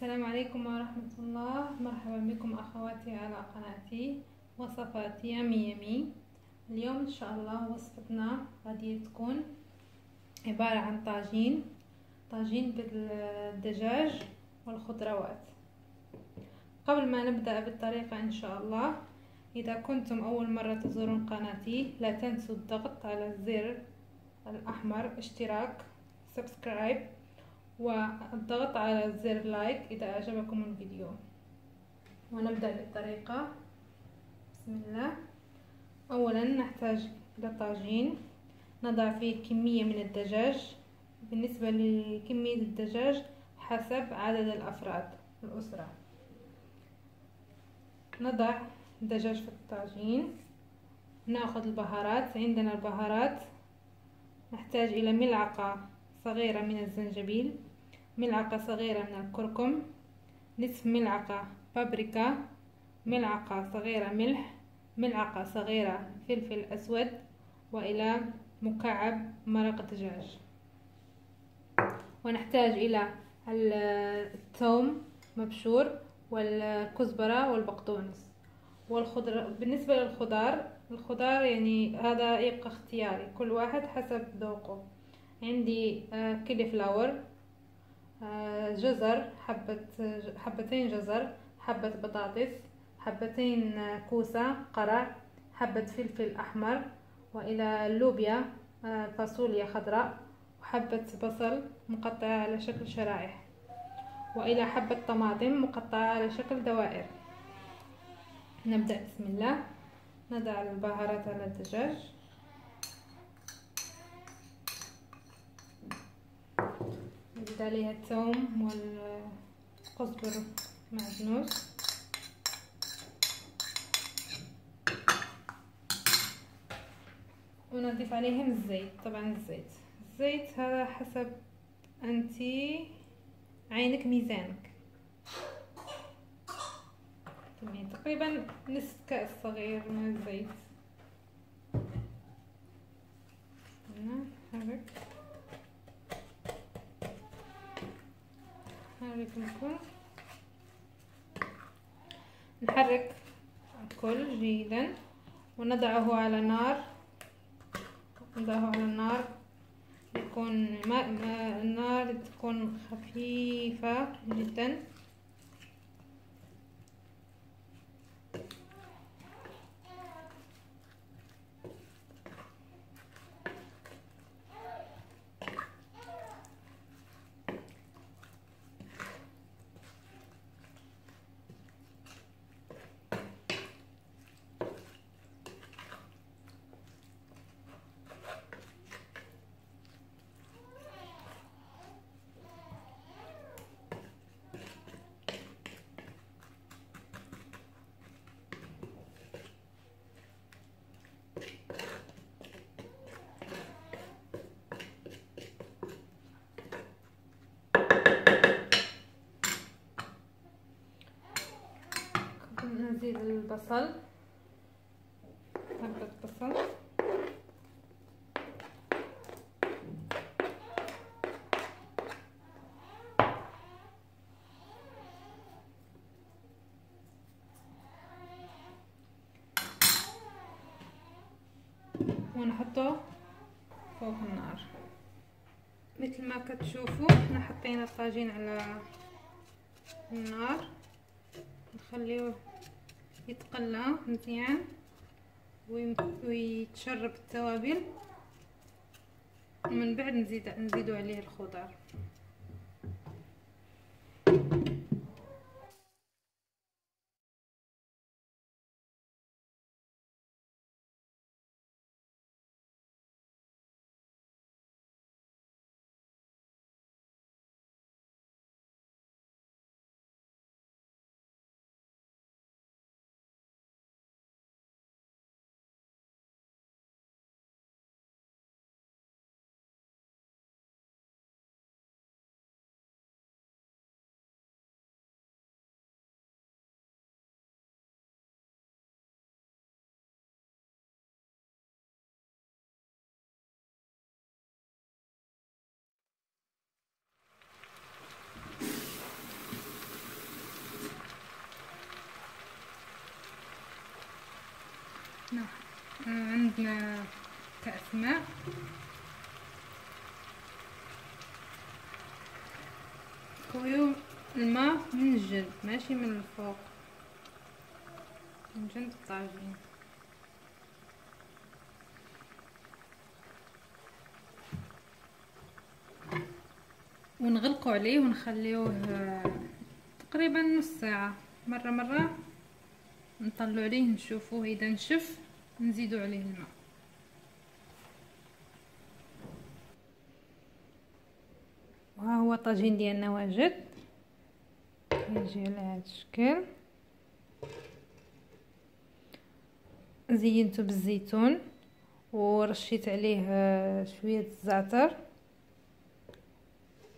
السلام عليكم ورحمة الله. مرحبا بكم أخواتي على قناتي وصفات يمي يمي. اليوم إن شاء الله وصفتنا غادي تكون عبارة عن طاجين بالدجاج والخضروات. قبل ما نبدأ بالطريقة إن شاء الله، إذا كنتم أول مرة تزورون قناتي لا تنسوا الضغط على الزر الأحمر اشتراك سبسكرايب والضغط على زر لايك إذا أعجبكم الفيديو. ونبدأ بالطريقة. بسم الله. أولا نحتاج إلى طاجين نضع فيه كمية من الدجاج. بالنسبة لكمية الدجاج حسب عدد الأفراد الأسرة. نضع الدجاج في الطاجين. نأخذ البهارات. عندنا البهارات نحتاج إلى ملعقة صغيرة من الزنجبيل، ملعقة صغيرة من الكركم، نصف ملعقة بابريكا، ملعقة صغيرة ملح، ملعقة صغيرة فلفل أسود، وإلى مكعب مرق دجاج. ونحتاج إلى الثوم مبشور والكزبرة والبقدونس والخضر. بالنسبة الخضار يعني هذا يبقى اختياري، كل واحد حسب ذوقه. عندي كيلي فلاور، جزر، حبتين جزر، حبة بطاطس، حبتين كوسة قرع، حبة فلفل أحمر، وإلى اللوبيا فاصوليا خضراء، وحبة بصل مقطعة على شكل شرائح، وإلى حبة طماطم مقطعة على شكل دوائر. نبدأ. بسم الله. نضع البهارات على الدجاج. نزيد عليها الثوم والقزبر معدنوس، ونضيف عليهم الزيت. طبعا الزيت هذا حسب انتي عينك ميزانك. تقريبا نصف كأس صغير من الزيت. نحرك الكل جيدا ونضعه على النار. يكون النار تكون خفيفة جدا. نزيد البصل، حبة بصل، ونحطه فوق النار. مثل ما كتشوفوا احنا حطينا الطاجين على النار، نخليه يتقلى مزيان ويتشرب التوابل، ومن بعد نزيدو عليه الخضار. عندنا كأس ماء، كويو الماء من الجلد ماشي من الفوق، من جنب الطاجين. ونغلقوا عليه ونخليوه تقريبا نص ساعة. مرة نطلعوا عليه نشوفوه، اذا نشف نزيدوا عليه الماء. وها هو الطاجين ديالنا واجد، كيجي على هذا الشكل. زينته بالزيتون ورشيت عليه شويه الزعتر،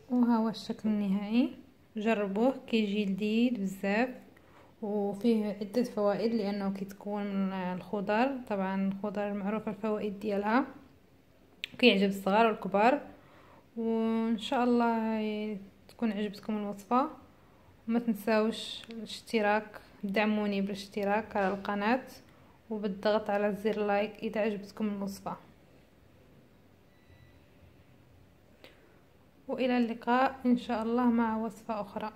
وها هو الشكل النهائي. جربوه، كيجي لذيذ بزاف وفيه عده فوائد لانه كيتكون من الخضر. طبعا الخضر معروفه الفوائد ديالها، كيعجب الصغار والكبار. وان شاء الله تكون عجبتكم الوصفه، وما تنساوش الاشتراك، دعموني بالاشتراك على القناه وبالضغط على زر لايك اذا عجبتكم الوصفه. والى اللقاء ان شاء الله مع وصفه اخرى.